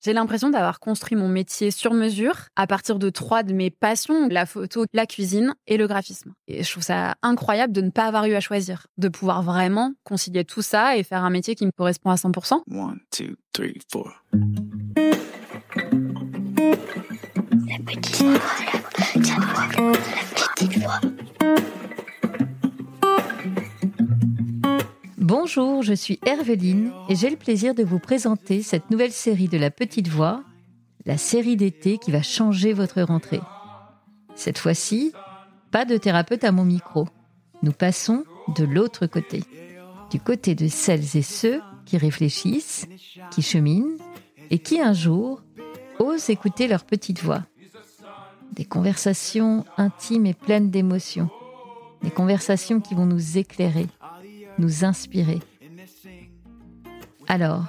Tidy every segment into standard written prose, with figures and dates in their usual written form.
J'ai l'impression d'avoir construit mon métier sur mesure à partir de 3 de mes passions, la photo, la cuisine et le graphisme. Et je trouve ça incroyable de ne pas avoir eu à choisir, de pouvoir vraiment concilier tout ça et faire un métier qui me correspond à 100%. 1, 2, 3, 4. La petite voix, la petite voix. Bonjour, je suis Herveline et j'ai le plaisir de vous présenter cette nouvelle série de La Petite Voix, la série d'été qui va changer votre rentrée. Cette fois-ci, pas de thérapeute à mon micro. Nous passons de l'autre côté. Du côté de celles et ceux qui réfléchissent, qui cheminent et qui un jour osent écouter leur petite voix. Des conversations intimes et pleines d'émotions. Des conversations qui vont nous éclairer, nous inspirer. Alors,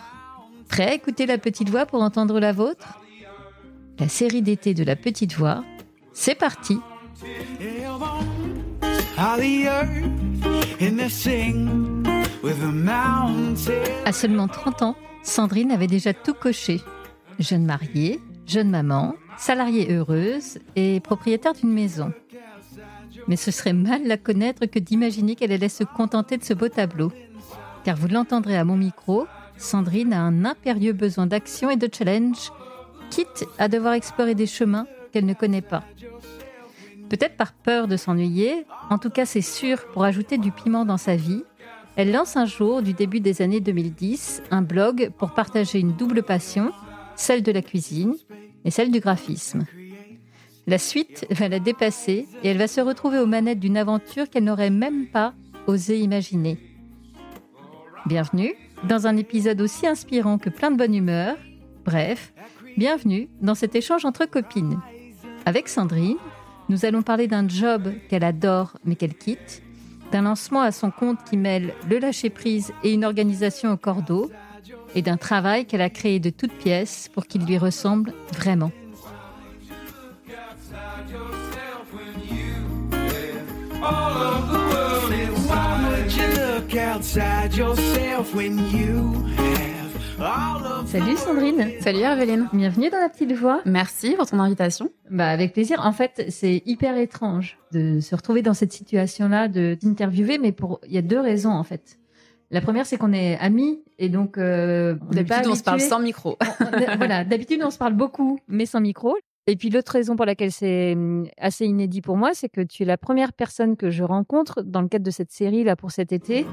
prêt à écouter la petite voix pour entendre la vôtre ? La série d'été de la petite voix, c'est parti. À seulement 30 ans, Sandrine avait déjà tout coché. Jeune mariée, jeune maman, salariée heureuse et propriétaire d'une maison. Mais ce serait mal la connaître que d'imaginer qu'elle allait se contenter de ce beau tableau. Car vous l'entendrez à mon micro, Sandrine a un impérieux besoin d'action et de challenge, quitte à devoir explorer des chemins qu'elle ne connaît pas. Peut-être par peur de s'ennuyer, en tout cas c'est sûr, pour ajouter du piment dans sa vie, elle lance un jour, du début des années 2010, un blog pour partager une double passion, celle de la cuisine et celle du graphisme. La suite va la dépasser et elle va se retrouver aux manettes d'une aventure qu'elle n'aurait même pas osé imaginer. Bienvenue dans un épisode aussi inspirant que plein de bonne humeur. Bref, bienvenue dans cet échange entre copines. Avec Sandrine, nous allons parler d'un job qu'elle adore mais qu'elle quitte, d'un lancement à son compte qui mêle le lâcher-prise et une organisation au cordeau, et d'un travail qu'elle a créé de toutes pièces pour qu'il lui ressemble vraiment. Salut Sandrine. Salut Herveline. Bienvenue dans La Petite Voix. Merci pour ton invitation. Avec plaisir. En fait, c'est hyper étrange de se retrouver dans cette situation-là, de t'interviewer, mais il y a 2 raisons en fait. La première, c'est qu'on est amis et donc d'habitude on se parle sans micro. Voilà, d'habitude on se parle beaucoup, mais sans micro. Et puis l'autre raison pour laquelle c'est assez inédit pour moi, c'est que tu es la première personne que je rencontre dans le cadre de cette série là pour cet été,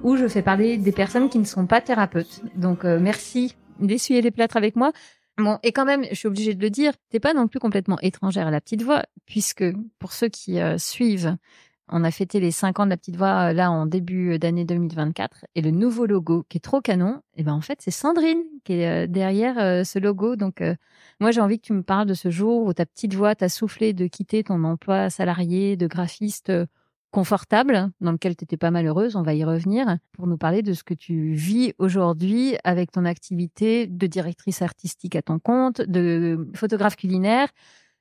où je fais parler des personnes qui ne sont pas thérapeutes. Donc merci d'essuyer les plâtres avec moi. Bon, et quand même, je suis obligée de le dire, t'es pas non plus complètement étrangère à La Petite Voix, puisque pour ceux qui suivent, on a fêté les 5 ans de La Petite Voix là en début d'année 2024, et le nouveau logo qui est trop canon, et en fait c'est Sandrine qui est derrière ce logo. Donc moi j'ai envie que tu me parles de ce jour où ta petite voix t'a soufflé de quitter ton emploi salarié de graphiste confortable, dans lequel tu étais pas malheureuse, on va y revenir, pour nous parler de ce que tu vis aujourd'hui avec ton activité de directrice artistique à ton compte, de photographe culinaire,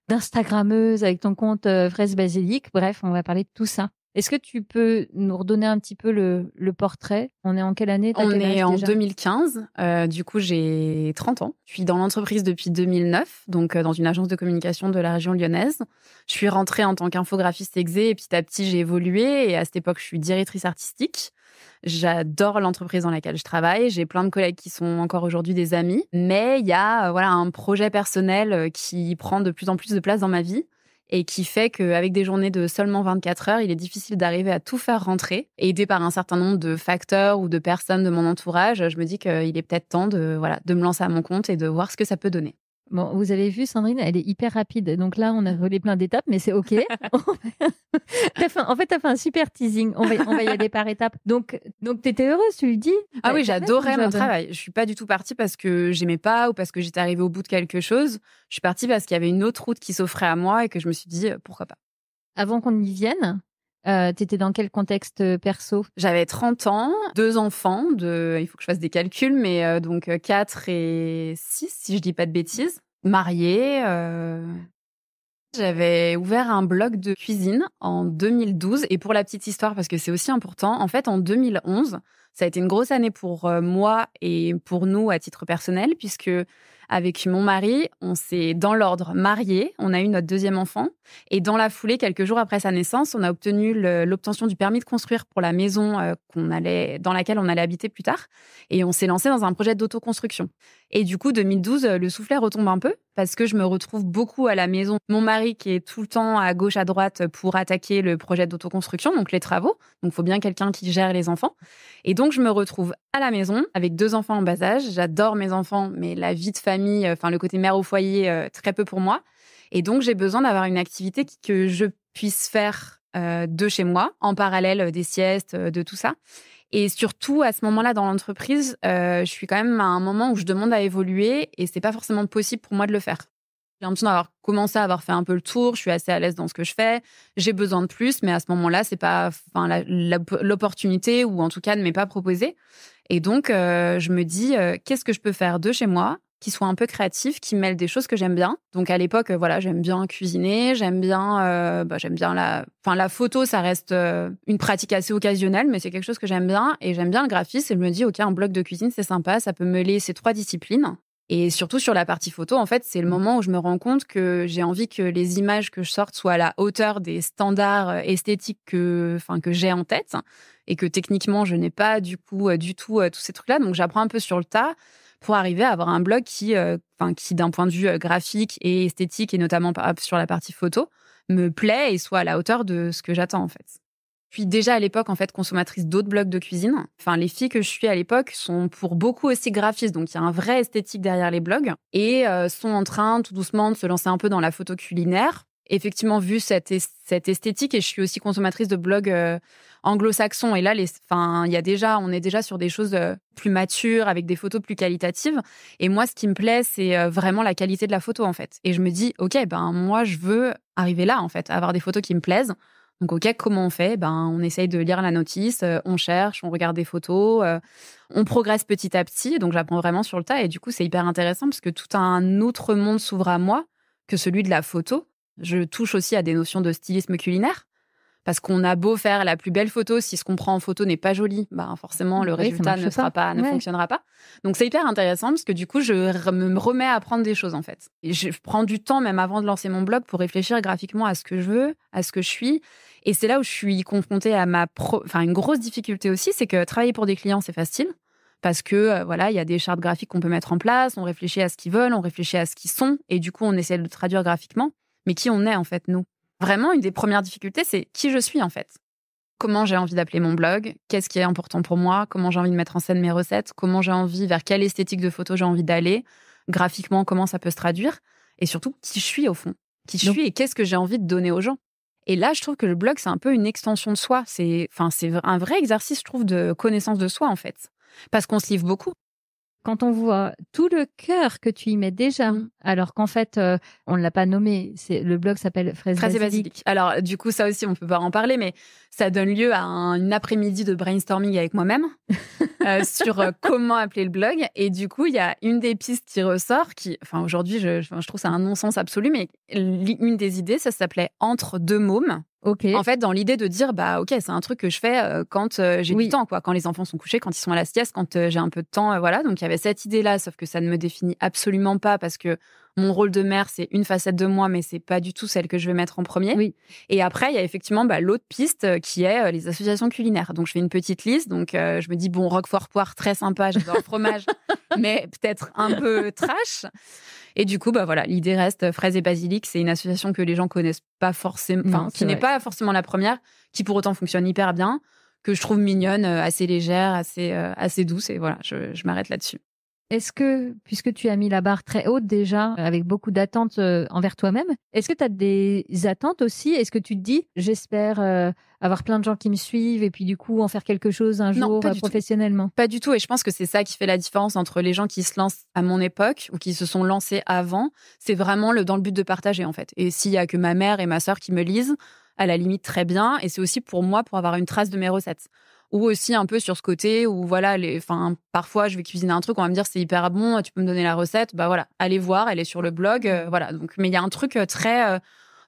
d'Instagrammeuse avec ton compte Fraise Basilic. Bref, on va parler de tout ça. Est-ce que tu peux nous redonner un petit peu le portrait ? On est en quelle année ? On est en 2015. Du coup, j'ai 30 ans. Je suis dans l'entreprise depuis 2009, donc dans une agence de communication de la région lyonnaise. Je suis rentrée en tant qu'infographiste exé et petit à petit, j'ai évolué. Et à cette époque, je suis directrice artistique. J'adore l'entreprise dans laquelle je travaille. J'ai plein de collègues qui sont encore aujourd'hui des amis. Mais il y a un projet personnel qui prend de plus en plus de place dans ma vie. Et qui fait qu'avec des journées de seulement 24 heures, il est difficile d'arriver à tout faire rentrer. Et aidée par un certain nombre de facteurs ou de personnes de mon entourage, je me dis qu'il est peut-être temps de me lancer à mon compte et de voir ce que ça peut donner. Bon, vous avez vu, Sandrine, elle est hyper rapide. Donc là, on a volé plein d'étapes, mais c'est OK. En fait, tu as fait un super teasing. On va y aller par étapes. Donc tu étais heureuse, tu le dis ? Ah oui, j'adorais mon travail. Je suis pas du tout partie parce que j'aimais pas ou parce que j'étais arrivée au bout de quelque chose. Je suis partie parce qu'il y avait une autre route qui s'offrait à moi et que je me suis dit, pourquoi pas. Avant qu'on y vienne, t'étais dans quel contexte perso ? J'avais 30 ans, 2 enfants, il faut que je fasse des calculs, mais donc 4 et 6, si je dis pas de bêtises. Mariée. J'avais ouvert un blog de cuisine en 2012. Et pour la petite histoire, parce que c'est aussi important, en fait, en 2011, ça a été une grosse année pour moi et pour nous à titre personnel, puisque avec mon mari, on s'est dans l'ordre mariés, on a eu notre deuxième enfant et dans la foulée, quelques jours après sa naissance, on a obtenu l'obtention du permis de construire pour la maison dans laquelle on allait habiter plus tard et on s'est lancé dans un projet d'autoconstruction. Et du coup, 2012, le soufflet retombe un peu parce que je me retrouve beaucoup à la maison. Mon mari qui est tout le temps à gauche, à droite pour attaquer le projet d'autoconstruction, donc les travaux. Donc, il faut bien quelqu'un qui gère les enfants. Et donc, je me retrouve à la maison avec 2 enfants en bas âge. J'adore mes enfants, mais la vie de famille, le côté mère au foyer, très peu pour moi. Et donc, j'ai besoin d'avoir une activité que je puisse faire de chez moi, en parallèle des siestes, de tout ça. Et surtout, à ce moment-là, dans l'entreprise, je suis quand même à un moment où je demande à évoluer et c'est pas forcément possible pour moi de le faire. J'ai l'impression d'avoir commencé à avoir fait un peu le tour. Je suis assez à l'aise dans ce que je fais. J'ai besoin de plus, mais à ce moment-là, c'est pas, l'opportunité ou en tout cas ne m'est pas proposée. Et donc, je me dis, qu'est-ce que je peux faire de chez moi qui soit un peu créatif, qui mêle des choses que j'aime bien. Donc à l'époque, j'aime bien cuisiner, j'aime bien la photo, ça reste une pratique assez occasionnelle, mais c'est quelque chose que j'aime bien et j'aime bien le graphisme. Et je me dis, ok, un blog de cuisine, c'est sympa, ça peut mêler ces 3 disciplines. Et surtout sur la partie photo, en fait, c'est le moment où je me rends compte que j'ai envie que les images que je sorte soient à la hauteur des standards esthétiques que j'ai en tête et que techniquement, je n'ai pas du tout tous ces trucs-là. Donc j'apprends un peu sur le tas pour arriver à avoir un blog qui d'un point de vue graphique et esthétique, et notamment sur la partie photo, me plaît et soit à la hauteur de ce que j'attends, en fait. Puis déjà à l'époque, en fait, consommatrice d'autres blogs de cuisine. Enfin, les filles que je suis à l'époque sont pour beaucoup aussi graphistes, donc il y a un vrai esthétique derrière les blogs, et sont en train, tout doucement, de se lancer un peu dans la photo culinaire. Effectivement, vu cette esthétique, et je suis aussi consommatrice de blogs anglo-saxons. Et là, on est déjà sur des choses plus matures, avec des photos plus qualitatives. Et moi, ce qui me plaît, c'est vraiment la qualité de la photo, en fait. Et je me dis, OK, moi, je veux arriver là, en fait, à avoir des photos qui me plaisent. Donc, OK, comment on fait ? On essaye de lire la notice, on cherche, on regarde des photos, on progresse petit à petit. Donc, j'apprends vraiment sur le tas. Et du coup, c'est hyper intéressant parce que tout un autre monde s'ouvre à moi que celui de la photo. Je touche aussi à des notions de stylisme culinaire. Parce qu'on a beau faire la plus belle photo, si ce qu'on prend en photo n'est pas joli, forcément, le résultat ne fonctionnera pas. Donc, c'est hyper intéressant parce que du coup, je me remets à apprendre des choses, en fait. Et je prends du temps, même avant de lancer mon blog, pour réfléchir graphiquement à ce que je veux, à ce que je suis. Et c'est là où je suis confrontée à une grosse difficulté aussi, c'est que travailler pour des clients, c'est facile. Parce que, il y a des chartes graphiques qu'on peut mettre en place, on réfléchit à ce qu'ils veulent, on réfléchit à ce qu'ils sont, et du coup, on essaie de le traduire graphiquement. Mais qui on est, en fait, nous ? Vraiment, une des premières difficultés, c'est qui je suis, en fait. Comment j'ai envie d'appeler mon blog ? Qu'est-ce qui est important pour moi ? Comment j'ai envie de mettre en scène mes recettes ? Vers quelle esthétique de photo j'ai envie d'aller ? Graphiquement, comment ça peut se traduire ? Et surtout, qui je suis, au fond ? Qui je suis et qu'est-ce que j'ai envie de donner aux gens ? Et là, je trouve que le blog, c'est un peu une extension de soi. C'est un vrai exercice, je trouve, de connaissance de soi, en fait. Parce qu'on se livre beaucoup. Quand on voit tout le cœur que tu y mets déjà, alors qu'en fait, on ne l'a pas nommé, le blog s'appelle Fraises et Basilic. Alors, du coup, ça aussi, on peut pas en parler, mais ça donne lieu à une après-midi de brainstorming avec moi-même sur comment appeler le blog. Et du coup, il y a une des pistes qui ressort, aujourd'hui, je trouve ça un non-sens absolu, mais une des idées, ça s'appelait Entre deux mômes. Okay. En fait, dans l'idée de dire, OK, c'est un truc que je fais quand j'ai du temps, quoi. Quand les enfants sont couchés, quand ils sont à la sieste, quand j'ai un peu de temps, voilà. Donc, il y avait cette idée-là, sauf que ça ne me définit absolument pas parce que mon rôle de mère, c'est une facette de moi, mais c'est pas du tout celle que je vais mettre en premier. Oui. Et après, il y a effectivement l'autre piste qui est les associations culinaires. Donc, je fais une petite liste. Donc, je me dis, Roquefort poire, très sympa, j'adore le fromage, mais peut-être un peu trash. Et du coup, l'idée reste Fraises et Basilic. C'est une association que les gens connaissent pas forcément, qui n'est pas forcément la première, qui pour autant fonctionne hyper bien, que je trouve mignonne, assez légère, assez douce. Et voilà, je m'arrête là-dessus. Est-ce que, puisque tu as mis la barre très haute déjà, avec beaucoup d'attentes envers toi-même, est-ce que tu as des attentes aussi ? Est-ce que tu te dis, j'espère avoir plein de gens qui me suivent et puis du coup en faire quelque chose un jour professionnellement ? Pas du tout. Et je pense que c'est ça qui fait la différence entre les gens qui se lancent à mon époque ou qui se sont lancés avant. C'est vraiment dans le but de partager, en fait. Et s'il y a que ma mère et ma sœur qui me lisent, à la limite, très bien. Et c'est aussi pour moi, pour avoir une trace de mes recettes. Ou aussi un peu sur ce côté où, parfois, je vais cuisiner un truc, on va me dire, c'est hyper bon, tu peux me donner la recette. Allez voir, elle est sur le blog. Donc, mais il y a un truc très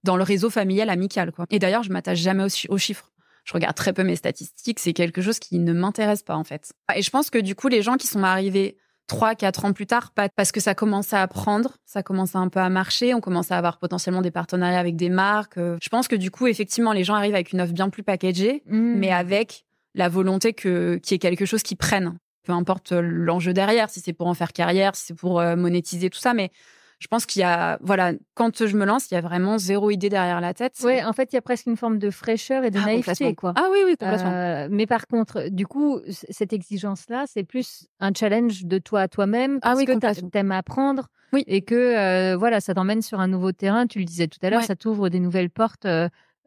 dans le réseau familial amical, quoi. Et d'ailleurs, je m'attache jamais aux chiffres. Je regarde très peu mes statistiques. C'est quelque chose qui ne m'intéresse pas, en fait. Et je pense que du coup, les gens qui sont arrivés 3-4 ans plus tard, parce que ça commençait à prendre, ça commençait un peu à marcher, on commençait à avoir potentiellement des partenariats avec des marques. Je pense que du coup, effectivement, les gens arrivent avec une offre bien plus packagée, mais avec la volonté qu'il y ait quelque chose qui prenne. Peu importe l'enjeu derrière, si c'est pour en faire carrière, si c'est pour monétiser, tout ça, mais je pense qu'il y a, voilà, quand je me lance, il y a vraiment zéro idée derrière la tête. Ouais, en fait, il y a presque une forme de fraîcheur et de naïveté, quoi. Ah oui, complètement. Mais par contre, du coup, cette exigence-là, c'est plus un challenge de toi à toi-même parce que t'aimes apprendre et que voilà, ça t'emmène sur un nouveau terrain. Tu le disais tout à l'heure, ça t'ouvre des nouvelles portes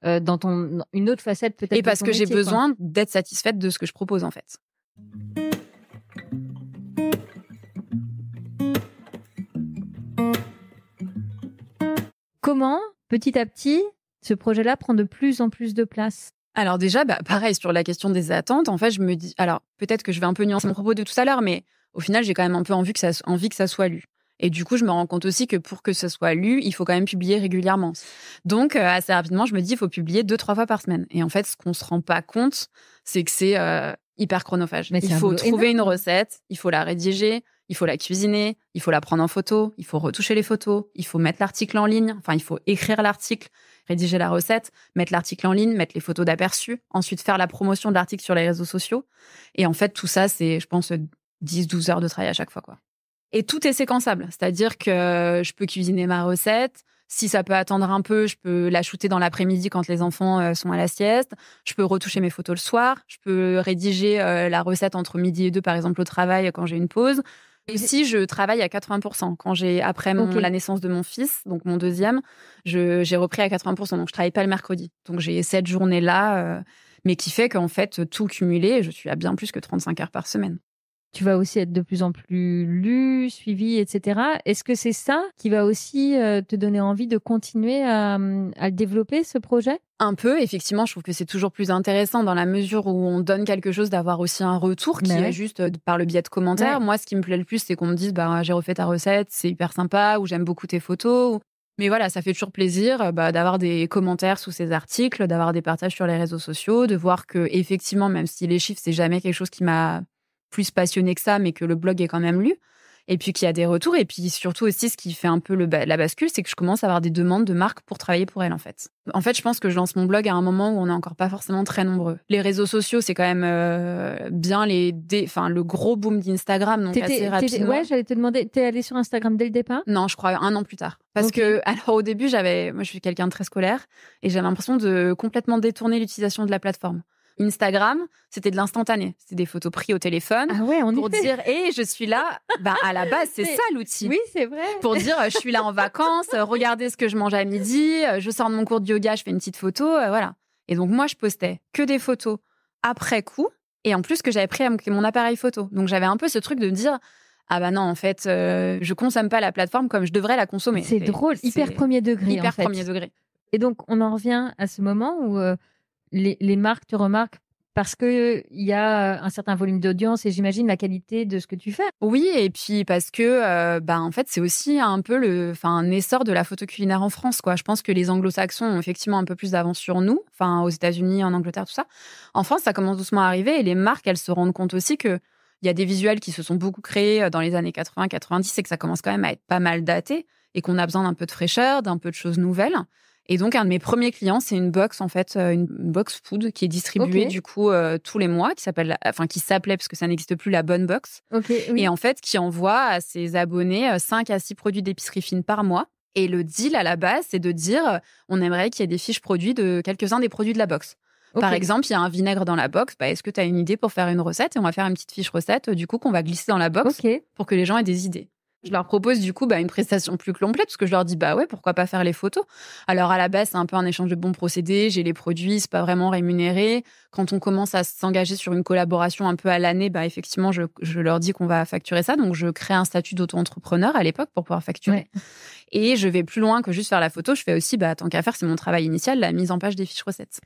dans une autre facette peut-être. Et parce que j'ai besoin d'être satisfaite de ce que je propose, en fait. Comment, petit à petit, ce projet-là prend de plus en plus de place? Alors déjà, pareil, sur la question des attentes, en fait, je me dis... Alors, peut-être que je vais un peu nuancer mon propos de tout à l'heure, mais au final, j'ai quand même un peu envie que ça soit lu. Et du coup, je me rends compte aussi que pour que ça soit lu, il faut quand même publier régulièrement. Donc, assez rapidement, je me dis, il faut publier 2-3 fois par semaine. Et en fait, ce qu'on se rend pas compte, c'est que c'est hyper chronophage. Il faut trouver une recette, il faut la rédiger, il faut la cuisiner, il faut la prendre en photo, il faut retoucher les photos, il faut mettre l'article en ligne, enfin, il faut écrire l'article, rédiger la recette, mettre l'article en ligne, mettre les photos d'aperçu, ensuite faire la promotion de l'article sur les réseaux sociaux. Et en fait, tout ça, c'est, je pense, 10-12 heures de travail à chaque fois, quoi. Et tout est séquençable, c'est-à-dire que je peux cuisiner ma recette. Si ça peut attendre un peu, je peux la shooter dans l'après-midi quand les enfants sont à la sieste. Je peux retoucher mes photos le soir. Je peux rédiger la recette entre midi et 2, par exemple, au travail quand j'ai une pause. Et si je travaille à 80%, après la naissance de mon fils, donc mon deuxième, j'ai repris à 80%, donc je travaille pas le mercredi. Donc j'ai cette journée-là, mais qui fait qu'en fait, tout cumulé, je suis à bien plus que 35 heures par semaine. Tu vas aussi être de plus en plus lu, suivi, etc. Est-ce que c'est ça qui va aussi te donner envie de continuer à le développer, ce projet ? Un peu, effectivement, je trouve que c'est toujours plus intéressant dans la mesure où on donne quelque chose, d'avoir aussi un retour qui est juste par le biais de commentaires. Ouais. Moi, ce qui me plaît le plus, c'est qu'on me dise j'ai refait ta recette, c'est hyper sympa, ou j'aime beaucoup tes photos. Mais voilà, ça fait toujours plaisir d'avoir des commentaires sous ces articles, d'avoir des partages sur les réseaux sociaux, de voir que effectivement, même si les chiffres, c'est jamais quelque chose qui m'a plus passionné que ça, mais que le blog est quand même lu. Et puis qu'il y a des retours. Et puis surtout aussi, ce qui fait un peu la bascule, c'est que je commence à avoir des demandes de marques pour travailler pour elles, en fait. En fait, je pense que je lance mon blog à un moment où on n'est encore pas forcément très nombreux. Les réseaux sociaux, c'est quand même bien le gros boom d'Instagram, donc assez rapidement. Ouais, j'allais te demander, t'es allée sur Instagram dès le départ ? Non, je crois 1 an plus tard. Parce que, alors au début, moi je suis quelqu'un de très scolaire, et j'avais l'impression de complètement détourner l'utilisation de la plateforme. Instagram, c'était de l'instantané. C'était des photos prises au téléphone pour dire je suis là. À la base, c'est ça l'outil. Oui, c'est vrai. Pour dire je suis là en vacances, regardez ce que je mange à midi, je sors de mon cours de yoga, je fais une petite photo, voilà. Et donc moi, je postais que des photos après coup, et en plus que j'avais pris mon appareil photo. Donc j'avais un peu ce truc de me dire non, en fait, je consomme pas la plateforme comme je devrais la consommer. C'est drôle, hyper premier degré. Hyper premier degré. Et donc on en revient à ce moment où les marques te remarquent parce qu'il y a un certain volume d'audience et j'imagine la qualité de ce que tu fais. Oui, et puis parce que en fait, c'est aussi un peu un essor de la photo culinaire en France, quoi. Je pense que les anglo-saxons ont effectivement un peu plus d'avance sur nous, aux États-Unis, en Angleterre, tout ça. En France, ça commence doucement à arriver et les marques, elles se rendent compte aussi qu'il y a des visuels qui se sont beaucoup créés dans les années 80-90 et que ça commence quand même à être pas mal daté et qu'on a besoin d'un peu de fraîcheur, d'un peu de choses nouvelles. Et donc, un de mes premiers clients, c'est une box, en fait, une box food qui est distribuée, du coup, tous les mois, qui s'appelait, parce que ça n'existe plus, la Bonne Box. Et en fait, qui envoie à ses abonnés 5 à 6 produits d'épicerie fine par mois. Et le deal, à la base, c'est de dire, on aimerait qu'il y ait des fiches produits de quelques-uns des produits de la box. Par exemple, il y a un vinaigre dans la box. Est-ce que tu as une idée pour faire une recette ? Et on va faire une petite fiche recette, du coup, qu'on va glisser dans la box pour que les gens aient des idées. Je leur propose du coup une prestation plus complète parce que je leur dis pourquoi pas faire les photos. Alors à la base, c'est un peu un échange de bons procédés, j'ai les produits, c'est pas vraiment rémunéré. Quand on commence à s'engager sur une collaboration un peu à l'année, effectivement, je leur dis qu'on va facturer ça. Donc je crée un statut d'auto-entrepreneur à l'époque pour pouvoir facturer. Ouais. Et je vais plus loin que juste faire la photo, je fais aussi tant qu'à faire, c'est mon travail initial, la mise en page des fiches recettes.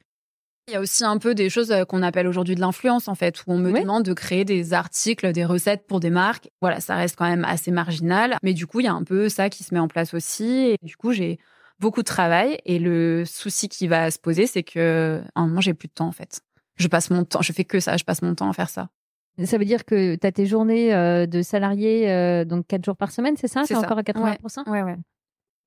Il y a aussi un peu des choses qu'on appelle aujourd'hui de l'influence, en fait, où on me demande de créer des articles, des recettes pour des marques. Voilà, ça reste quand même assez marginal. Mais du coup, il y a un peu ça qui se met en place aussi. Et du coup, j'ai beaucoup de travail. Et le souci qui va se poser, c'est qu'à un moment, j'ai plus de temps, en fait. Je fais que ça, je passe mon temps à faire ça. Ça veut dire que tu as tes journées de salarié, donc 4 jours par semaine, c'est ça? C'est T'es ça. encore à 80%? Ouais.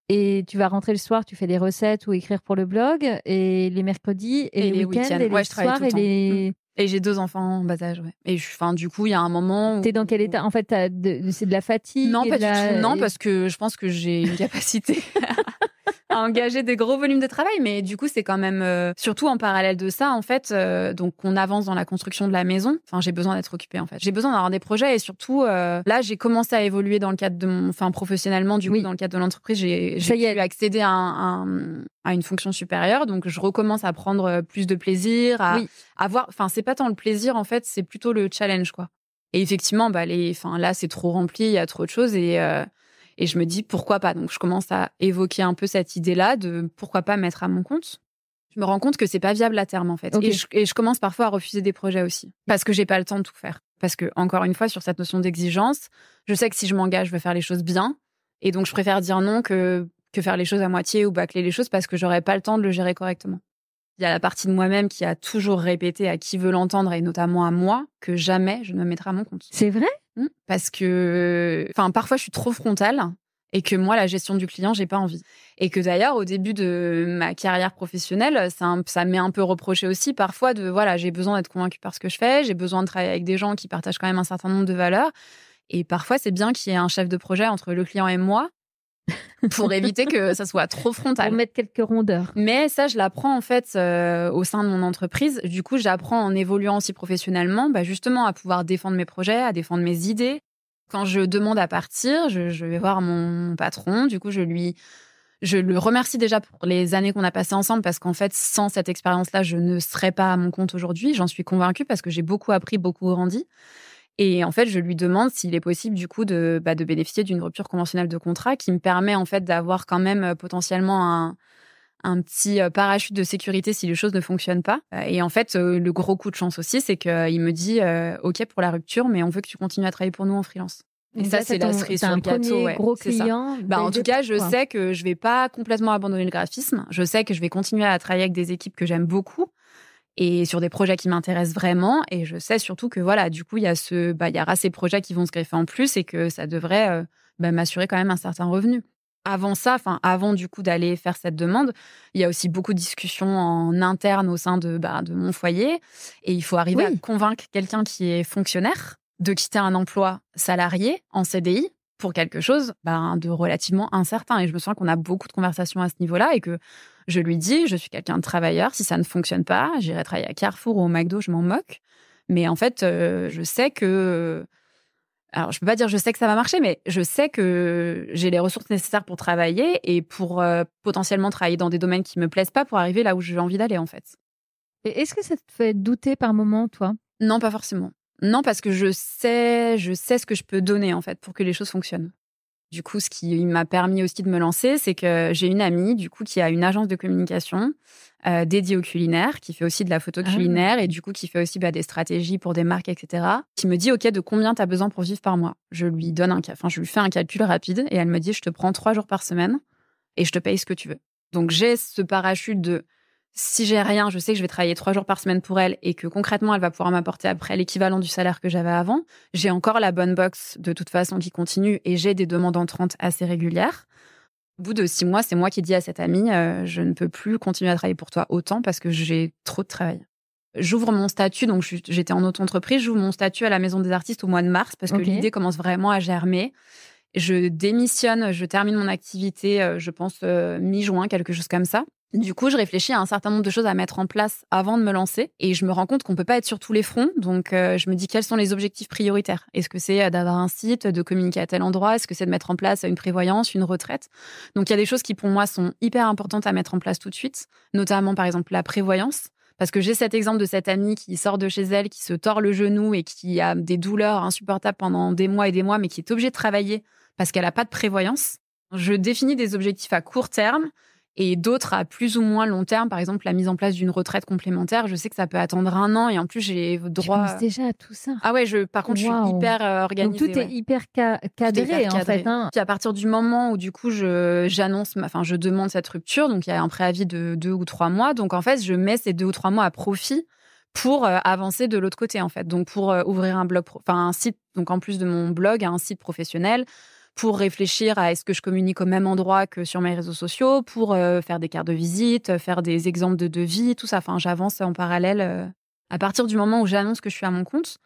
Et tu vas rentrer le soir, tu fais des recettes ou écrire pour le blog, et les mercredis, et les week-ends, et les je travaille soirs, tout le et temps. les... Et j'ai 2 enfants en bas âge, ouais. Et du coup, il y a un moment où... T'es dans quel état? En fait, c'est de la fatigue? Non, et pas de du tout. Non, parce que je pense que j'ai une capacité à engager des gros volumes de travail. Mais du coup, c'est quand même... surtout en parallèle de ça, en fait, donc on avance dans la construction de la maison. Enfin, j'ai besoin d'être occupée, en fait. J'ai besoin d'avoir des projets. Et surtout, là, j'ai commencé à évoluer dans le cadre de mon... Enfin, professionnellement, du coup, dans le cadre de l'entreprise, j'ai pu accéder à une fonction supérieure. Donc, je recommence à prendre plus de plaisir, à avoir... Enfin, c'est pas tant le plaisir, en fait, c'est plutôt le challenge, quoi. Et effectivement, là, c'est trop rempli, il y a trop de choses et je me dis pourquoi pas. Donc, je commence à évoquer un peu cette idée-là de pourquoi pas mettre à mon compte. Je me rends compte que c'est pas viable à terme, en fait. Okay. Et je commence parfois à refuser des projets aussi parce que j'ai pas le temps de tout faire. Parce que, encore une fois, sur cette notion d'exigence, je sais que si je m'engage, je veux faire les choses bien. Et donc, je préfère dire non que faire les choses à moitié ou bâcler les choses parce que j'aurais pas le temps de le gérer correctement. Il y a la partie de moi-même qui a toujours répété à qui veut l'entendre, et notamment à moi, que jamais je ne me mettrai à mon compte. C'est vrai ? Parce que, parfois, je suis trop frontale et que moi, la gestion du client, j'ai pas envie. Et que d'ailleurs, au début de ma carrière professionnelle, ça m'est un peu reproché aussi parfois j'ai besoin d'être convaincue par ce que je fais, j'ai besoin de travailler avec des gens qui partagent quand même un certain nombre de valeurs. Et parfois, c'est bien qu'il y ait un chef de projet entre le client et moi pour éviter que ça soit trop frontal. Pour mettre quelques rondeurs. Mais ça, je l'apprends en fait au sein de mon entreprise. Du coup, j'apprends en évoluant aussi professionnellement, justement à pouvoir défendre mes projets, à défendre mes idées. Quand je demande à partir, je vais voir mon patron. Du coup, je le remercie déjà pour les années qu'on a passées ensemble parce qu'en fait, sans cette expérience-là, je ne serais pas à mon compte aujourd'hui. J'en suis convaincue parce que j'ai beaucoup appris, beaucoup grandi. Et en fait, je lui demande s'il est possible du coup de bénéficier d'une rupture conventionnelle de contrat qui me permet en fait d'avoir quand même potentiellement un petit parachute de sécurité si les choses ne fonctionnent pas. Et en fait, le gros coup de chance aussi, c'est qu'il me dit OK pour la rupture, mais on veut que tu continues à travailler pour nous en freelance. Et ça, c'est la cerise sur le gâteau. Ouais, gros client. En tout cas, je sais que je vais pas complètement abandonner le graphisme. Je sais que je vais continuer à travailler avec des équipes que j'aime beaucoup et sur des projets qui m'intéressent vraiment. Et je sais surtout que du coup, il y aura ces projets qui vont se greffer en plus et que ça devrait m'assurer quand même un certain revenu. Avant du coup d'aller faire cette demande, il y a aussi beaucoup de discussions en interne au sein de mon foyer. Et il faut arriver à convaincre quelqu'un qui est fonctionnaire de quitter un emploi salarié en CDI pour quelque chose de relativement incertain. Et je me sens qu'on a beaucoup de conversations à ce niveau-là et que je lui dis, je suis quelqu'un de travailleur. Si ça ne fonctionne pas, j'irai travailler à Carrefour ou au McDo, je m'en moque. Mais en fait, je sais que... Alors, je peux pas dire je sais que ça va marcher, mais je sais que j'ai les ressources nécessaires pour travailler et pour potentiellement travailler dans des domaines qui me plaisent pas pour arriver là où j'ai envie d'aller, en fait. Et est-ce que ça te fait douter par moment, toi ? Non, pas forcément. Non, parce que je sais ce que je peux donner, en fait, pour que les choses fonctionnent. Du coup, ce qui m'a permis aussi de me lancer, c'est que j'ai une amie, du coup, qui a une agence de communication dédiée au culinaire, qui fait aussi de la photo culinaire et du coup, qui fait aussi des stratégies pour des marques, etc. Qui me dit, OK, de combien tu as besoin pour vivre par mois ? Je lui fais un calcul rapide et elle me dit, je te prends 3 jours par semaine et je te paye ce que tu veux. Donc, j'ai ce parachute de... Si j'ai rien, je sais que je vais travailler 3 jours par semaine pour elle et que concrètement, elle va pouvoir m'apporter après l'équivalent du salaire que j'avais avant. J'ai encore la bonne box de toute façon qui continue et j'ai des demandes entrantes assez régulières. Au bout de 6 mois, c'est moi qui dis à cette amie, je ne peux plus continuer à travailler pour toi autant parce que j'ai trop de travail. J'ouvre mon statut, donc j'étais en auto-entreprise, j'ouvre mon statut à la Maison des Artistes au mois de mars parce que l'idée commence vraiment à germer. Je démissionne, je termine mon activité, je pense mi-juin, quelque chose comme ça. Du coup, je réfléchis à un certain nombre de choses à mettre en place avant de me lancer. Et je me rends compte qu'on peut pas être sur tous les fronts. Donc, je me dis quels sont les objectifs prioritaires. Est-ce que c'est d'avoir un site, de communiquer à tel endroit ? Est-ce que c'est de mettre en place une prévoyance, une retraite ? Donc, il y a des choses qui, pour moi, sont hyper importantes à mettre en place tout de suite. Notamment, par exemple, la prévoyance. Parce que j'ai cet exemple de cette amie qui sort de chez elle, qui se tord le genou et qui a des douleurs insupportables pendant des mois et des mois, mais qui est obligée de travailler parce qu'elle n'a pas de prévoyance. Je définis des objectifs à court terme et d'autres à plus ou moins long terme. Par exemple, la mise en place d'une retraite complémentaire, je sais que ça peut attendre 1 an et en plus, j'ai droit... Tu penses déjà à tout ça ? Ah ouais, par contre, je suis hyper organisée. Donc, tout est hyper cadré, en fait. Puis à partir du moment où, du coup, je demande cette rupture, donc il y a un préavis de 2 ou 3 mois. Donc, en fait, je mets ces 2 ou 3 mois à profit pour avancer de l'autre côté, en fait. Donc, pour ouvrir un site, donc en plus de mon blog, un site professionnel, pour réfléchir à est-ce que je communique au même endroit que sur mes réseaux sociaux, pour faire des cartes de visite, faire des exemples de devis, tout ça. Enfin, j'avance en parallèle. À partir du moment où j'annonce que je suis à mon compte,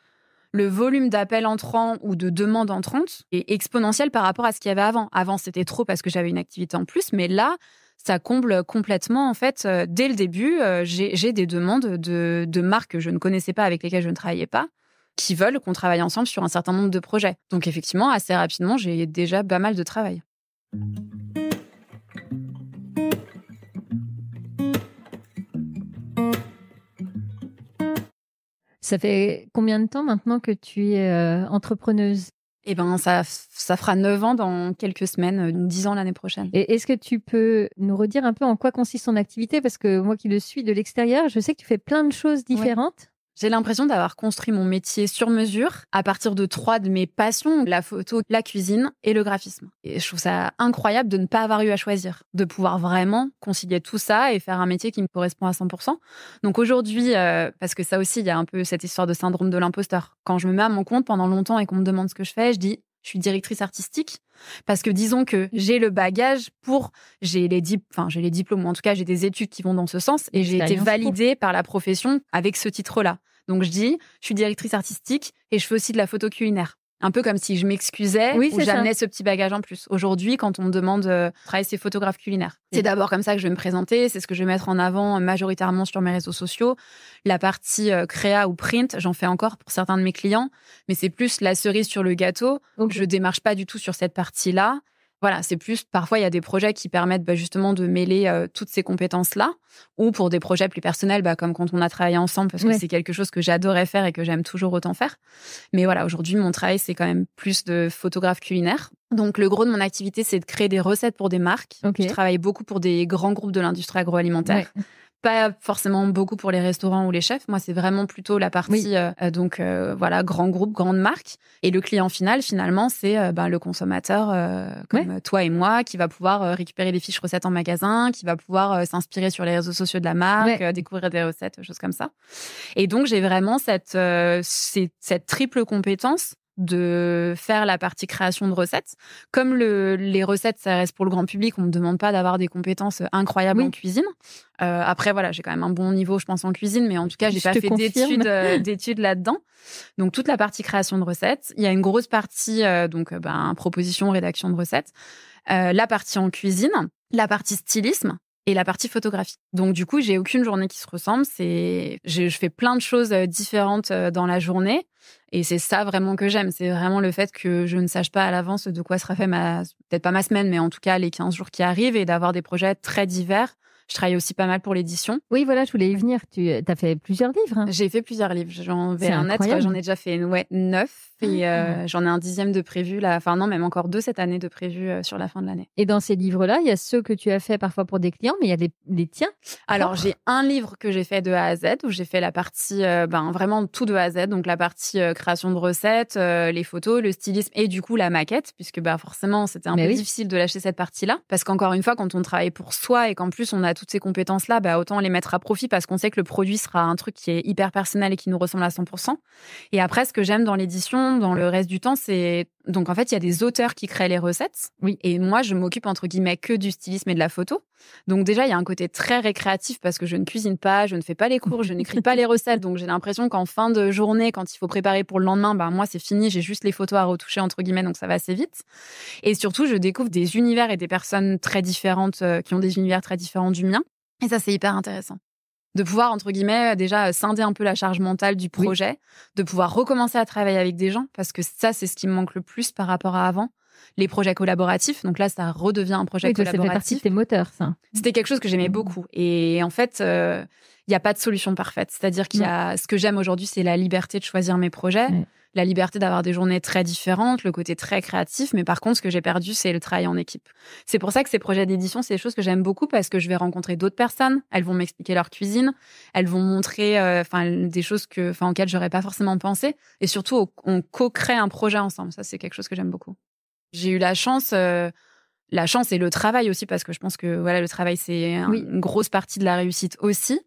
le volume d'appels entrants ou de demandes entrantes est exponentiel par rapport à ce qu'il y avait avant. Avant, c'était trop parce que j'avais une activité en plus, mais là, ça comble complètement, en fait. Dès le début, j'ai des demandes de marques que je ne connaissais pas, avec lesquelles je ne travaillais pas, qui veulent qu'on travaille ensemble sur un certain nombre de projets. Donc, effectivement, assez rapidement, j'ai déjà pas mal de travail. Ça fait combien de temps maintenant que tu es entrepreneuse ? Eh ben, ça fera 9 ans dans quelques semaines, 10 ans l'année prochaine. Et est-ce que tu peux nous redire un peu en quoi consiste ton activité ? Parce que moi qui le suis de l'extérieur, je sais que tu fais plein de choses différentes. Ouais. J'ai l'impression d'avoir construit mon métier sur mesure à partir de 3 de mes passions, la photo, la cuisine et le graphisme. Et je trouve ça incroyable de ne pas avoir eu à choisir, de pouvoir vraiment concilier tout ça et faire un métier qui me correspond à 100%. Donc aujourd'hui, parce que ça aussi, il y a un peu cette histoire de syndrome de l'imposteur. Quand je me mets à mon compte pendant longtemps et qu'on me demande ce que je fais, je dis je suis directrice artistique parce que disons que j'ai le bagage j'ai les diplômes, ou en tout cas j'ai des études qui vont dans ce sens et j'ai été validée par la profession avec ce titre-là. Donc je dis, je suis directrice artistique et je fais aussi de la photo culinaire. Un peu comme si je m'excusais ou j'amenais ce petit bagage en plus. Aujourd'hui, quand on me demande de travailler, c'est photographe culinaire. C'est d'abord comme ça que je vais me présenter, c'est ce que je vais mettre en avant majoritairement sur mes réseaux sociaux. La partie créa ou print, j'en fais encore pour certains de mes clients, mais c'est plus la cerise sur le gâteau. Okay. Je démarche pas du tout sur cette partie-là. Voilà, c'est plus, parfois, il y a des projets qui permettent justement de mêler toutes ces compétences-là, ou pour des projets plus personnels, comme quand on a travaillé ensemble, parce que c'est quelque chose que j'adorais faire et que j'aime toujours autant faire. Mais voilà, aujourd'hui, mon travail, c'est quand même plus de photographe culinaire. Donc, le gros de mon activité, c'est de créer des recettes pour des marques. Okay. Je travaille beaucoup pour des grands groupes de l'industrie agroalimentaire. Ouais. Pas forcément beaucoup pour les restaurants ou les chefs. Moi, c'est vraiment plutôt la partie, voilà, grand groupe, grande marque. Et le client final, finalement, c'est le consommateur comme toi et moi qui va pouvoir récupérer les fiches recettes en magasin, qui va pouvoir s'inspirer sur les réseaux sociaux de la marque, découvrir des recettes, choses comme ça. Et donc, j'ai vraiment cette triple compétence de faire la partie création de recettes. Comme les recettes, ça reste pour le grand public, on ne me demande pas d'avoir des compétences incroyables en cuisine. Après, voilà, j'ai quand même un bon niveau, je pense, en cuisine, mais en tout cas, j'ai pas fait d'études là-dedans. Donc, toute la partie création de recettes. Il y a une grosse partie, proposition, rédaction de recettes. La partie en cuisine, la partie stylisme et la partie photographie. Donc, du coup, j'ai aucune journée qui se ressemble. Je fais plein de choses différentes dans la journée. Et c'est ça vraiment que j'aime. C'est vraiment le fait que je ne sache pas à l'avance de quoi sera fait peut-être pas ma semaine, mais en tout cas les 15 jours qui arrivent, et d'avoir des projets très divers. Je travaille aussi pas mal pour l'édition. Oui, voilà, je voulais y venir. Tu as fait plusieurs livres. J'ai fait plusieurs livres. J'en ai déjà fait 9. Et j'en ai un 10e de prévu, là. Enfin non, même encore 2 cette année de prévu sur la fin de l'année. Et dans ces livres-là, il y a ceux que tu as fait parfois pour des clients, mais il y a les tiens. Alors, j'ai un livre que j'ai fait de A à Z, où j'ai fait la partie, vraiment tout de A à Z. Donc, la partie création de recettes, les photos, le stylisme et du coup, la maquette, puisque forcément, c'était un peu difficile de lâcher cette partie-là. Parce qu'encore une fois, quand on travaille pour soi et qu'en plus, on a toutes ces compétences-là, autant les mettre à profit parce qu'on sait que le produit sera un truc qui est hyper personnel et qui nous ressemble à 100%. Et après, ce que j'aime dans l'édition, dans le reste du temps, c'est... Donc, en fait, il y a des auteurs qui créent les recettes. Oui. Et moi, je m'occupe, entre guillemets, que du stylisme et de la photo. Donc, déjà, il y a un côté très récréatif parce que je ne cuisine pas, je ne fais pas les cours, je n'écris pas les recettes. Donc, j'ai l'impression qu'en fin de journée, quand il faut préparer pour le lendemain, moi, c'est fini. J'ai juste les photos à retoucher, entre guillemets. Donc, ça va assez vite. Et surtout, je découvre des univers et des personnes très différentes qui ont des univers très différents du mien. Et ça, c'est hyper intéressant. De pouvoir, entre guillemets, déjà scinder un peu la charge mentale du projet, de pouvoir recommencer à travailler avec des gens, parce que ça, c'est ce qui me manque le plus par rapport à avant. Les projets collaboratifs, donc là, ça redevient un projet collaboratif. Ça fait partie de tes moteurs, ça. C'était quelque chose que j'aimais beaucoup. Et en fait, il n'y a pas de solution parfaite. C'est-à-dire qu'il y a... Ce que j'aime aujourd'hui, c'est la liberté de choisir mes projets, la liberté d'avoir des journées très différentes, le côté très créatif. Mais par contre, ce que j'ai perdu, c'est le travail en équipe. C'est pour ça que ces projets d'édition, c'est des choses que j'aime beaucoup parce que je vais rencontrer d'autres personnes. Elles vont m'expliquer leur cuisine. Elles vont montrer des choses auxquelles j'aurais pas forcément pensé. Et surtout, on co-crée un projet ensemble. Ça, c'est quelque chose que j'aime beaucoup. J'ai eu la chance et le travail aussi, parce que je pense que le travail, c'est une grosse partie de la réussite aussi.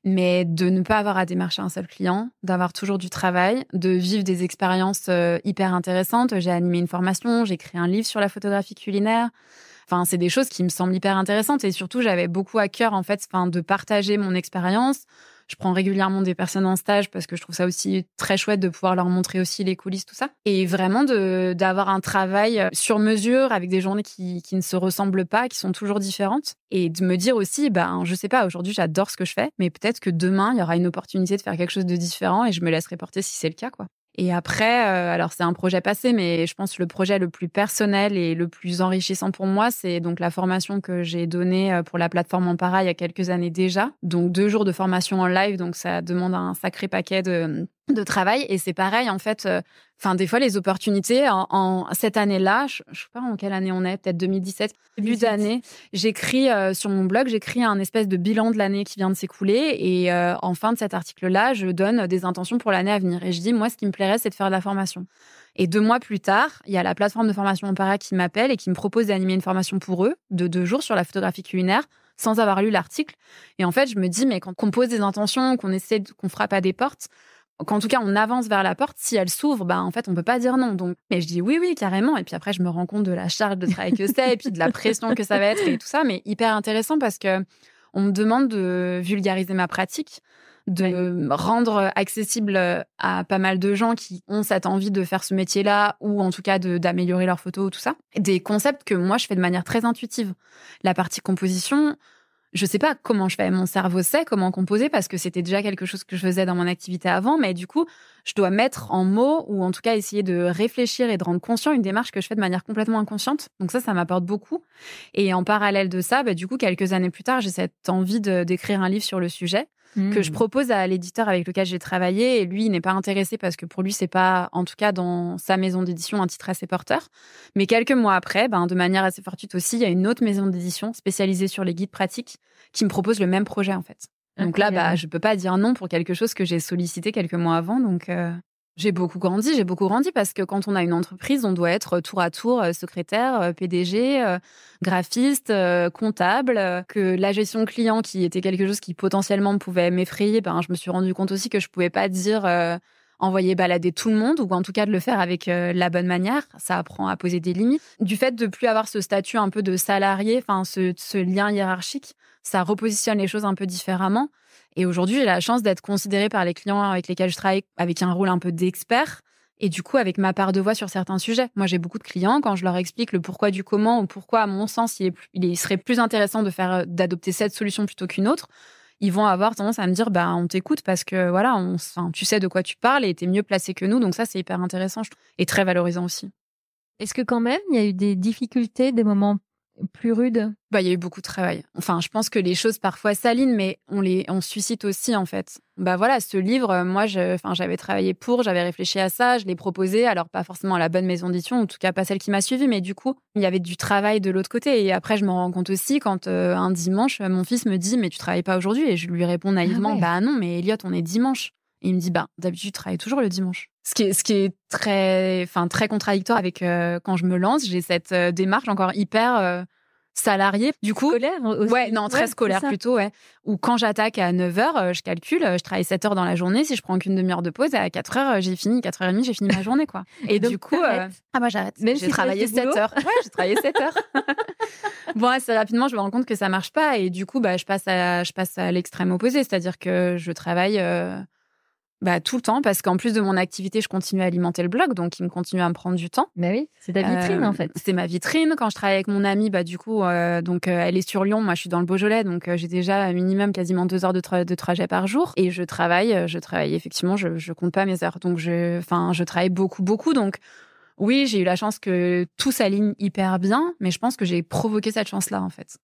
mais de ne pas avoir à démarcher un seul client, d'avoir toujours du travail, de vivre des expériences hyper intéressantes. J'ai animé une formation, j'ai écrit un livre sur la photographie culinaire. Enfin, c'est des choses qui me semblent hyper intéressantes et surtout, j'avais beaucoup à cœur, en fait, de partager mon expérience. Je prends régulièrement des personnes en stage parce que je trouve ça aussi très chouette de pouvoir leur montrer aussi les coulisses, tout ça. Et vraiment d'avoir un travail sur mesure avec des journées qui ne se ressemblent pas, qui sont toujours différentes. Et de me dire aussi, je sais pas, aujourd'hui, j'adore ce que je fais, mais peut-être que demain, il y aura une opportunité de faire quelque chose de différent et je me laisserai porter si c'est le cas, quoi. Et après, alors c'est un projet passé, mais je pense que le projet le plus personnel et le plus enrichissant pour moi, c'est donc la formation que j'ai donnée pour la plateforme Ampara il y a quelques années déjà. Donc 2 jours de formation en live, donc ça demande un sacré paquet de travail. Et c'est pareil, en fait, des fois, les opportunités, en cette année-là, je sais pas en quelle année on est, peut-être 2017, début d'année, j'écris sur mon blog, j'écris un espèce de bilan de l'année qui vient de s'écouler. Et en fin de cet article-là, je donne des intentions pour l'année à venir. Et je dis, moi, ce qui me plairait, c'est de faire de la formation. Et 2 mois plus tard, il y a la plateforme de formation Ampara qui m'appelle et qui me propose d'animer une formation pour eux de 2 jours sur la photographie culinaire sans avoir lu l'article. Et en fait, je me dis, mais quand on pose des intentions, qu'on frappe à des portes, qu'en tout cas, on avance vers la porte, si elle s'ouvre, en fait, on peut pas dire non. Donc, mais je dis oui, carrément. Et puis après, je me rends compte de la charge de travail que c'est et puis de la pression que ça va être et tout ça. Mais hyper intéressant parce que on me demande de vulgariser ma pratique, de rendre accessible à pas mal de gens qui ont cette envie de faire ce métier-là ou en tout cas d'améliorer leurs photos, tout ça. Des concepts que moi, je fais de manière très intuitive. La partie composition, je sais pas comment je fais. Mon cerveau sait comment composer parce que c'était déjà quelque chose que je faisais dans mon activité avant. Mais du coup, je dois mettre en mots ou en tout cas essayer de réfléchir et de rendre conscient une démarche que je fais de manière complètement inconsciente. Donc ça m'apporte beaucoup. Et en parallèle de ça, du coup, quelques années plus tard, j'ai cette envie d'écrire un livre sur le sujet que je propose à l'éditeur avec lequel j'ai travaillé. Et lui, il n'est pas intéressé parce que pour lui, c'est pas, en tout cas dans sa maison d'édition, un titre assez porteur. Mais quelques mois après, de manière assez fortuite aussi, il y a une autre maison d'édition spécialisée sur les guides pratiques qui me propose le même projet, en fait. Donc là, je peux pas dire non pour quelque chose que j'ai sollicité quelques mois avant. Donc, j'ai beaucoup grandi parce que quand on a une entreprise, on doit être tour à tour secrétaire, PDG, graphiste, comptable. Que la gestion client, qui était quelque chose qui potentiellement pouvait m'effrayer, je me suis rendu compte aussi que je pouvais pas dire envoyer balader tout le monde ou en tout cas de le faire avec la bonne manière. Ça apprend à poser des limites. Du fait de plus avoir ce statut un peu de salarié, ce lien hiérarchique, ça repositionne les choses un peu différemment. Et aujourd'hui, j'ai la chance d'être considérée par les clients avec lesquels je travaille avec un rôle un peu d'expert et du coup avec ma part de voix sur certains sujets. Moi, j'ai beaucoup de clients, quand je leur explique le pourquoi du comment ou pourquoi, à mon sens, il serait plus intéressant d'adopter cette solution plutôt qu'une autre, ils vont avoir tendance à me dire on t'écoute parce que voilà, tu sais de quoi tu parles et t'es mieux placé que nous. Donc ça, c'est hyper intéressant, je trouve, et très valorisant aussi. Est-ce que quand même, il y a eu des difficultés, des moments plus rudes? Il y a eu beaucoup de travail. Enfin, je pense que les choses parfois s'alignent, mais on suscite aussi, en fait. Voilà, ce livre, moi, j'avais travaillé j'avais réfléchi à ça, je l'ai proposé, alors pas forcément à la bonne maison d'édition, en tout cas pas celle qui m'a suivie, mais du coup, il y avait du travail de l'autre côté. Et après, je me rends compte aussi quand un dimanche, mon fils me dit « Mais tu travailles pas aujourd'hui ?» Et je lui réponds naïvement « Non, mais Elliot, on est dimanche. » Et il me dit d'habitude, je travaille toujours le dimanche. Ce qui est très contradictoire avec quand je me lance, j'ai cette démarche encore hyper salariée. Du coup, scolaire aussi. Ouais, non, très scolaire plutôt, ouais. Ou quand j'attaque à 9h, je calcule, je travaille 7 heures dans la journée, si je prends qu'une demi-heure de pause, à 4h, 4h30, j'ai fini ma journée, quoi. Et donc, du coup, moi j'arrête. Même j'ai si travaillé 7 heures. Ouais, j'ai travaillé 7 heures. Assez rapidement, je me rends compte que ça marche pas et du coup, je passe à l'extrême opposé, c'est-à-dire que je travaille tout le temps, parce qu'en plus de mon activité, je continue à alimenter le blog, donc il me continue à me prendre du temps. Mais oui, c'est ta vitrine en fait. C'est ma vitrine. Quand je travaille avec mon amie, du coup, elle est sur Lyon, moi je suis dans le Beaujolais, donc j'ai déjà minimum quasiment 2 heures de trajet par jour. Et je travaille effectivement, je compte pas mes heures. Donc je travaille beaucoup. Donc oui, j'ai eu la chance que tout s'aligne hyper bien, mais je pense que j'ai provoqué cette chance-là en fait.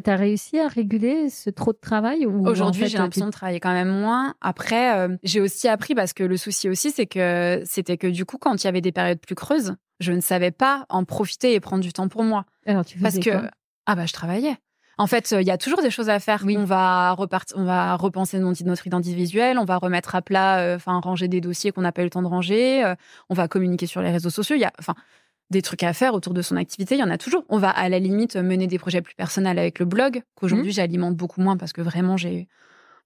T'as réussi à réguler ce trop de travail ou Aujourd'hui, j'ai l'impression de travailler quand même moins. Après, j'ai aussi appris, parce que le souci aussi, c'était que du coup, quand il y avait des périodes plus creuses, je ne savais pas en profiter et prendre du temps pour moi. Alors, tu faisais quoi ? Je travaillais. En fait, il y a toujours des choses à faire. Oui. On va repenser notre identité visuelle, on va remettre à plat, ranger des dossiers qu'on n'a pas eu le temps de ranger, on va communiquer sur les réseaux sociaux. Il y a, des trucs à faire autour de son activité, il y en a toujours. On va à la limite mener des projets plus personnels avec le blog, qu'aujourd'hui j'alimente beaucoup moins parce que vraiment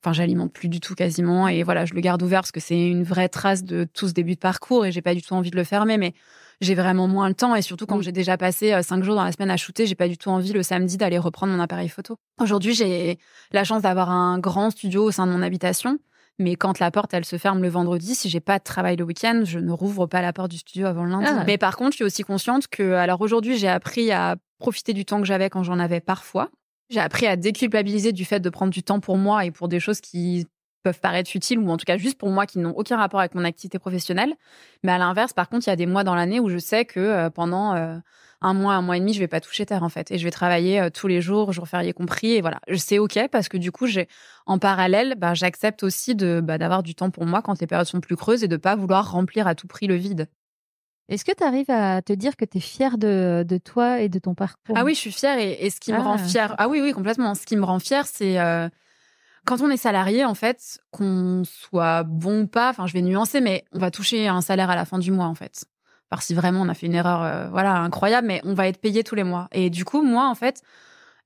Enfin, j'alimente plus du tout quasiment. Et voilà, je le garde ouvert parce que c'est une vraie trace de tout ce début de parcours et j'ai pas du tout envie de le fermer. Mais j'ai vraiment moins le temps. Et surtout, quand j'ai déjà passé 5 jours dans la semaine à shooter, j'ai pas du tout envie le samedi d'aller reprendre mon appareil photo. Aujourd'hui, j'ai la chance d'avoir un grand studio au sein de mon habitation. Mais quand la porte, elle se ferme le vendredi, si j'ai pas de travail le week-end, je ne rouvre pas la porte du studio avant le lundi. Mais par contre, je suis aussi consciente que, alors aujourd'hui, j'ai appris à profiter du temps que j'avais quand j'en avais parfois. J'ai appris à déculpabiliser du fait de prendre du temps pour moi et pour des choses qui peuvent paraître futiles ou en tout cas juste pour moi qui n'ont aucun rapport avec mon activité professionnelle. Mais à l'inverse, par contre, il y a des mois dans l'année où je sais que pendant un mois et demi, je vais pas toucher terre en fait. Et je vais travailler tous les jours, jours fériés compris. Et voilà, c'est OK parce que du coup, en parallèle, j'accepte aussi d'avoir du temps pour moi quand les périodes sont plus creuses et de pas vouloir remplir à tout prix le vide. Est-ce que tu arrives à te dire que tu es fière de toi et de ton parcours? Ah oui, je suis fière et ce qui me rend fière... Ah oui, complètement. Ce qui me rend fière, c'est quand on est salarié, en fait, qu'on soit bon ou pas, enfin, je vais nuancer, mais on va toucher un salaire à la fin du mois, en fait. Parce si vraiment on a fait une erreur incroyable, mais on va être payé tous les mois. Et du coup, moi, en fait,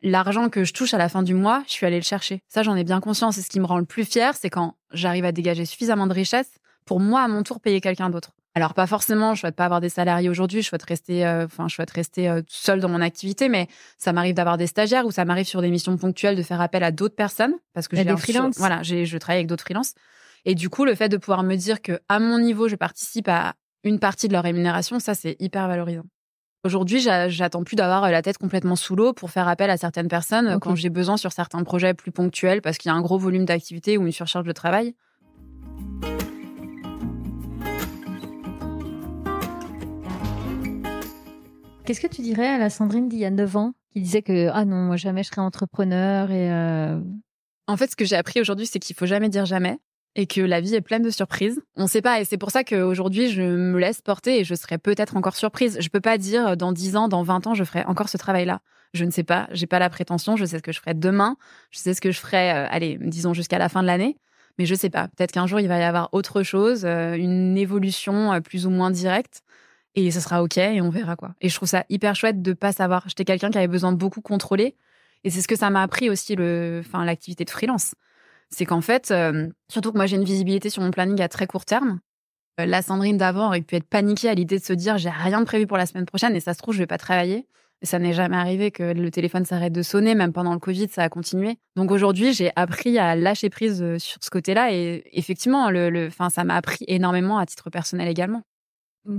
l'argent que je touche à la fin du mois, je suis allée le chercher. Ça, j'en ai bien conscience. Et ce qui me rend le plus fière, c'est quand j'arrive à dégager suffisamment de richesse pour moi, à mon tour, payer quelqu'un d'autre. Alors, pas forcément, je souhaite pas avoir des salariés aujourd'hui, je souhaite rester seule dans mon activité, mais ça m'arrive d'avoir des stagiaires ou ça m'arrive sur des missions ponctuelles de faire appel à d'autres personnes. Parce que j'ai des freelances. Je travaille avec d'autres freelances. Et du coup, le fait de pouvoir me dire que à mon niveau, je participe à une partie de leur rémunération, ça, c'est hyper valorisant. Aujourd'hui, j'attends plus d'avoir la tête complètement sous l'eau pour faire appel à certaines personnes quand j'ai besoin sur certains projets plus ponctuels parce qu'il y a un gros volume d'activité ou une surcharge de travail. Qu'est-ce que tu dirais à la Sandrine d'il y a 9 ans qui disait que « Ah non, moi jamais je serai entrepreneur » et En fait, ce que j'ai appris aujourd'hui, c'est qu'il faut jamais dire jamais et que la vie est pleine de surprises. On sait pas et c'est pour ça qu'aujourd'hui, je me laisse porter et je serai peut-être encore surprise. Je peux pas dire dans 10 ans, dans 20 ans, je ferai encore ce travail-là. Je ne sais pas, j'ai pas la prétention, je sais ce que je ferai demain, je sais ce que je ferai, disons jusqu'à la fin de l'année, mais je sais pas. Peut-être qu'un jour, il va y avoir autre chose, une évolution plus ou moins directe. Et ce sera OK et on verra quoi. Et je trouve ça hyper chouette de pas savoir. J'étais quelqu'un qui avait besoin de beaucoup contrôler. Et c'est ce que ça m'a appris aussi, l'activité de freelance. C'est qu'en fait, surtout que moi j'ai une visibilité sur mon planning à très court terme. La Sandrine d'avant aurait pu être paniquée à l'idée de se dire j'ai rien de prévu pour la semaine prochaine et ça se trouve je vais pas travailler. Et ça n'est jamais arrivé que le téléphone s'arrête de sonner, même pendant le Covid, ça a continué. Donc aujourd'hui, j'ai appris à lâcher prise sur ce côté-là et effectivement, ça m'a appris énormément à titre personnel également.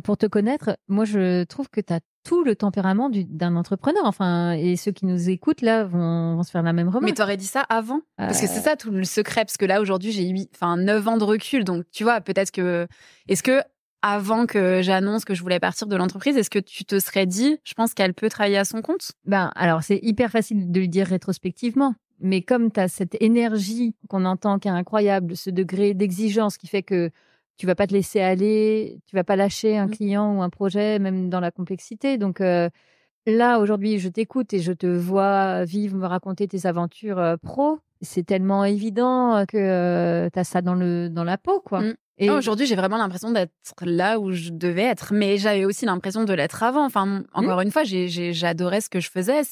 Pour te connaître, moi, je trouve que tu as tout le tempérament d'un entrepreneur. Enfin, et ceux qui nous écoutent, là, vont se faire la même remarque. Mais t'aurais dit ça avant? Parce que c'est ça tout le secret. Parce que là, aujourd'hui, j'ai 9 ans de recul. Donc, tu vois, peut-être que... Est-ce que, avant que j'annonce que je voulais partir de l'entreprise, est-ce que tu te serais dit, je pense qu'elle peut travailler à son compte? Alors, c'est hyper facile de le dire rétrospectivement. Mais comme tu as cette énergie qu'on entend qui est incroyable, ce degré d'exigence qui fait que tu vas pas te laisser aller, tu vas pas lâcher un client ou un projet, même dans la complexité. Donc là, aujourd'hui, je t'écoute et je te vois vivre, me raconter tes aventures pro. C'est tellement évident que tu as ça dans la peau, quoi. Et aujourd'hui, j'ai vraiment l'impression d'être là où je devais être, mais j'avais aussi l'impression de l'être avant. Enfin, encore une fois, j'adorais ce que je faisais.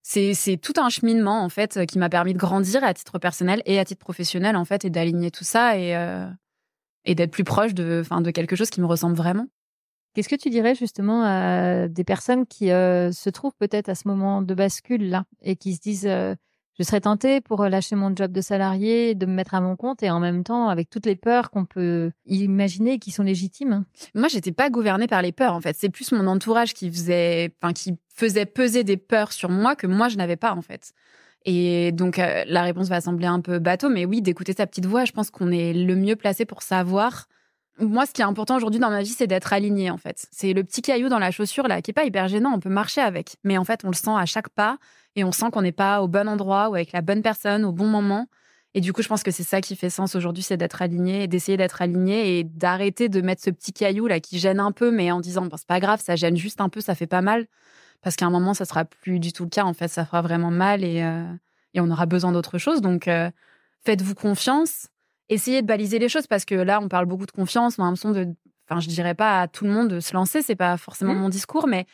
C'est tout un cheminement, en fait, qui m'a permis de grandir à titre personnel et à titre professionnel, en fait, et d'aligner tout ça et d'être plus proche de quelque chose qui me ressemble vraiment. Qu'est-ce que tu dirais justement à des personnes qui se trouvent peut-être à ce moment de bascule-là et qui se disent je serais tentée pour lâcher mon job de salarié, de me mettre à mon compte et en même temps avec toutes les peurs qu'on peut imaginer qui sont légitimes? Moi, j'étais pas gouvernée par les peurs en fait. C'est plus mon entourage qui faisait peser des peurs sur moi que moi je n'avais pas en fait. Et donc, la réponse va sembler un peu bateau, mais oui, d'écouter sa petite voix, je pense qu'on est le mieux placé pour savoir. Moi, ce qui est important aujourd'hui dans ma vie, c'est d'être aligné, en fait. C'est le petit caillou dans la chaussure, là, qui est pas hyper gênant, on peut marcher avec. Mais en fait, on le sent à chaque pas et on sent qu'on n'est pas au bon endroit ou avec la bonne personne au bon moment. Et du coup, je pense que c'est ça qui fait sens aujourd'hui, c'est d'être aligné et d'essayer d'être aligné et d'arrêter de mettre ce petit caillou, là, qui gêne un peu, mais en disant, bon, c'est pas grave, ça gêne juste un peu, ça fait pas mal. Parce qu'à un moment, ça sera plus du tout le cas. En fait, ça fera vraiment mal et on aura besoin d'autre chose. Donc, faites-vous confiance. Essayez de baliser les choses parce que là, on parle beaucoup de confiance. On a l'impression je dirais pas à tout le monde de se lancer. C'est pas forcément mon discours, mais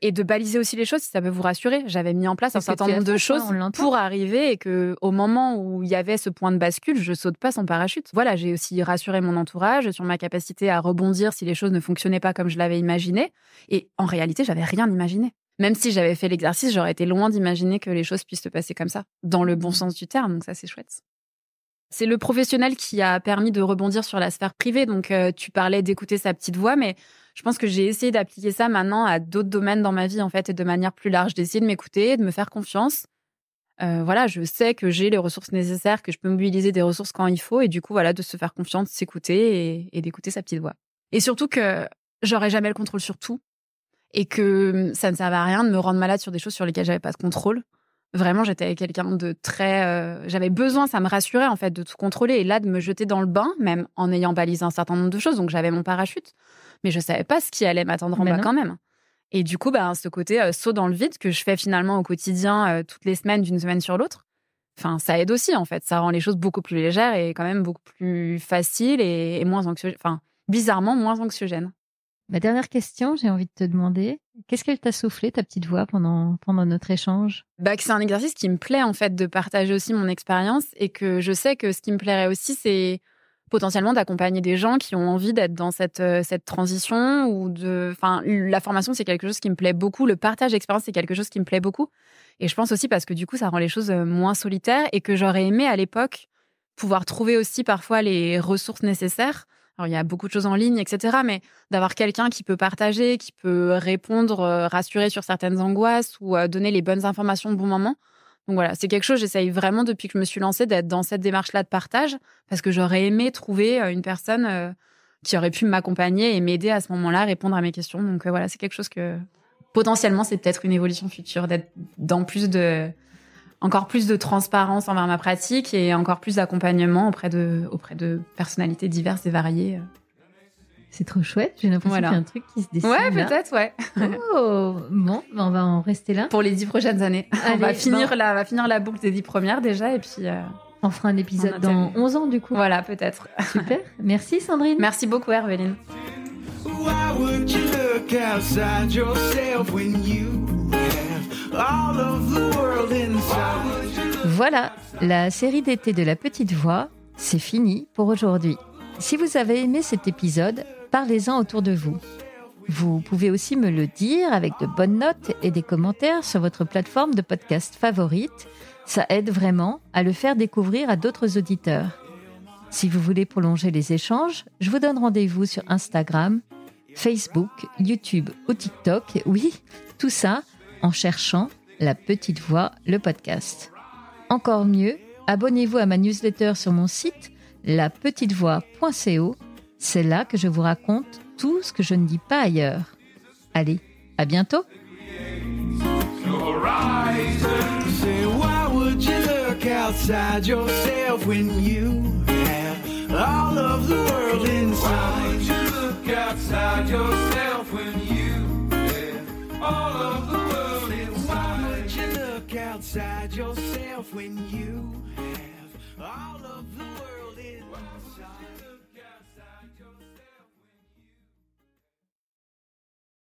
et de baliser aussi les choses, si ça peut vous rassurer. J'avais mis en place un certain nombre de choses pour arriver et qu'au moment où il y avait ce point de bascule, je saute pas sans parachute. Voilà, j'ai aussi rassuré mon entourage sur ma capacité à rebondir si les choses ne fonctionnaient pas comme je l'avais imaginé. Et en réalité, j'avais rien imaginé. Même si j'avais fait l'exercice, j'aurais été loin d'imaginer que les choses puissent se passer comme ça, dans le bon sens du terme. Donc ça, c'est chouette. C'est le professionnel qui a permis de rebondir sur la sphère privée. Donc, tu parlais d'écouter sa petite voix, mais je pense que j'ai essayé d'appliquer ça maintenant à d'autres domaines dans ma vie, en fait, et de manière plus large, d'essayer de m'écouter, de me faire confiance. Voilà, je sais que j'ai les ressources nécessaires, que je peux mobiliser des ressources quand il faut, et du coup, voilà, de se faire confiance, s'écouter et d'écouter sa petite voix. Et surtout que j'aurais jamais le contrôle sur tout, et que ça ne servait à rien de me rendre malade sur des choses sur lesquelles j'avais pas de contrôle. Vraiment, j'étais quelqu'un de très... j'avais besoin, ça me rassurait en fait, de tout contrôler. Et là, de me jeter dans le bain, même en ayant balisé un certain nombre de choses. Donc, j'avais mon parachute. Mais je savais pas ce qui allait m'attendre en bas quand même. Et du coup, ce côté saut dans le vide que je fais finalement au quotidien, toutes les semaines, d'une semaine sur l'autre, ça aide aussi en fait. Ça rend les choses beaucoup plus légères et quand même beaucoup plus faciles et moins anxiogènes. Enfin, bizarrement, moins anxiogènes. Ma dernière question, j'ai envie de te demander, qu'est-ce qu'elle t'a soufflé, ta petite voix, pendant notre échange ? Que c'est un exercice qui me plaît, en fait, de partager aussi mon expérience et que je sais que ce qui me plairait aussi, c'est potentiellement d'accompagner des gens qui ont envie d'être dans cette transition ou la formation, c'est quelque chose qui me plaît beaucoup. Le partage d'expérience, c'est quelque chose qui me plaît beaucoup. Et je pense aussi parce que du coup, ça rend les choses moins solitaires et que j'aurais aimé à l'époque pouvoir trouver aussi parfois les ressources nécessaires. Alors, il y a beaucoup de choses en ligne, etc. Mais d'avoir quelqu'un qui peut partager, qui peut répondre, rassurer sur certaines angoisses ou donner les bonnes informations au bon moment. Donc voilà, c'est quelque chose, j'essaye vraiment depuis que je me suis lancée d'être dans cette démarche-là de partage parce que j'aurais aimé trouver une personne qui aurait pu m'accompagner et m'aider à ce moment-là à répondre à mes questions. Donc voilà, c'est quelque chose que potentiellement, c'est peut-être une évolution future d'être dans encore plus de transparence envers ma pratique et encore plus d'accompagnement auprès de personnalités diverses et variées. C'est trop chouette, j'ai l'impression qu'il y a un truc qui se dessine. Ouais, là. peut-être, ouais. Oh, bon, on va en rester là. Pour les 10 prochaines années. On va finir la boucle des 10 premières déjà et puis... on fera un épisode dans 11 ans du coup. Voilà, peut-être. Super, merci Sandrine. Merci beaucoup Hervéline. Why would you look outside yourself when you have all of the world inside? Voilà, la série d'été de la petite voix, c'est fini pour aujourd'hui. Si vous avez aimé cet épisode, parlez-en autour de vous. Vous pouvez aussi me le dire avec de bonnes notes et des commentaires sur votre plateforme de podcast favorite. Ça aide vraiment à le faire découvrir à d'autres auditeurs. Si vous voulez prolonger les échanges, je vous donne rendez-vous sur Instagram, Facebook, YouTube ou TikTok. Oui, tout ça en cherchant La Petite Voix, le podcast. Encore mieux, abonnez-vous à ma newsletter sur mon site lapetitevoix.co. C'est là que je vous raconte tout ce que je ne dis pas ailleurs. Allez, à bientôt. Say, why would you look outside yourself when you have all of the world inside? Why would you look outside yourself when you have all of the world inside? Why would you look outside yourself when you have all of the world inside?